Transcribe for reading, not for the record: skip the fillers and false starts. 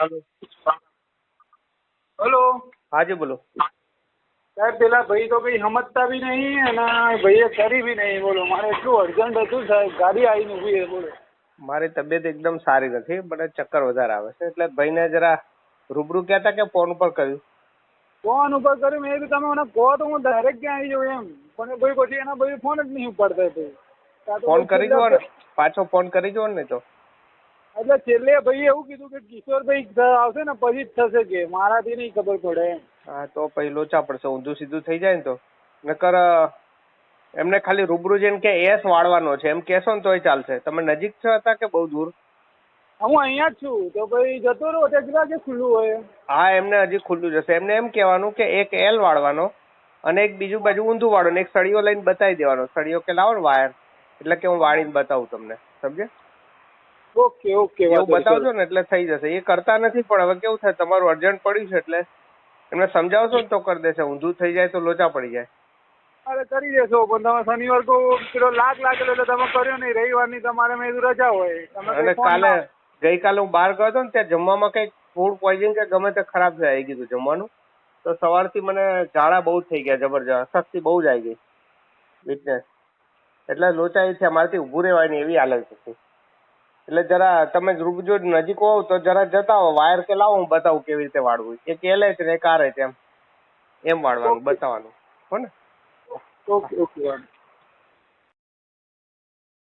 Hello hello हाँ जी बोलो। साहब પેલા ભાઈ તો કઈ સમજતા બી નહીં અને ભાઈએ કરી બી નહીં. બોલો મારે એટલું અર્જન્ટ હતું સાહેબ, ગાડી આવીને ઊભી છે. બોલો મારી તબિયત એકદમ સારી નથી, મને ચક્કર વધારે આવે છે એટલે ભાઈને જરા રૂબરૂ કહેતા કે ફોન ઉપર કર્યું. ફોન ઉપર કર્યું મેં કીધું તમે મને કહો તો હું ડાયરેક્ટ ક્યાં આવી જાઉં એમ, પણ ભાઈ પછી એના ભાઈ ફોન જ નહીં ઉપાડતા ભાઈ. ફોન કરી જુઓ ને, પાછો ફોન કરી જુઓ ને. તો એટલે છેલ્લે ભાઈ એવું કીધું કે કિશોરભાઈ આવશે ને પછી જ થશે, કે મારાથી નહીં ખબર પડે એમ. હા તો પછી લોચા પડશે, ઊંધું સીધું થઈ જાય ને તો. નકર એમને ખાલી રૂબરૂ જઈને કે એસ વાળવાનો છે એમ કહેશો ને તોય ચાલશે. તમે નજીક છો હતા કે બહુ દૂર? હું અહીંયા જ છું. તો ભાઈ જતો રહો ત્યાં કેટલા કે ખુલ્લું હોય? હા એમને હજી ખુલ્લું જશે. એમને એમ કહેવાનું કે એક એલ વાળવાનો અને એક બીજું બાજુ ઊંધું વાળો ને એક સળીઓ લઈને બતાવી દેવાનો. સળીઓ કે લાવો ને વાયર, એટલે કે હું વાળીને બતાવું તમને, સમજે? ઓકે ઓકે એવું બતાવજો ને એટલે થઈ જશે. એ કરતા નથી પણ હવે કેવું થાય, તમારું અર્જન્ટ પડ્યું છે એટલે એમને સમજાવશો ને તો કરી દેશે. ઊંધું થઈ જાય તો લોચા પડી જાય. અરે કરી દેશો, પણ તમે શનિવાર કો પેલો લાગેલો એટલે તમે કર્યો નહીં. રવિવારની તમારે મેં કીધું રજા હોય. અને ગઈકાલે હું બહાર ગયો હતો ને ત્યાં જમવામાં કઈક ફૂડ પોઈઝન કે ગમે તે ખરાબ થઈ ગયું જમવાનું. તો સવારથી મને ઝાડા બહુ થઈ ગયા જબરજસ્ત, શક્તિ બહુ જ આવી ગઈ, વીકનેસ. એટલે લોચાઈ છે, મારાથી ઊભું રહેવાય નહીં એવી હાલત હતી. એટલે જરા તમે રૂબરૂ નજીક હોવ તો જરા જતા હો, વાયર કે લાવો હું બતાવું કેવી રીતે વાળવું. એક એલે છે ને એક આરે છે, એમ વાળવાનું બતાવવાનું. હો ને? Okay okay.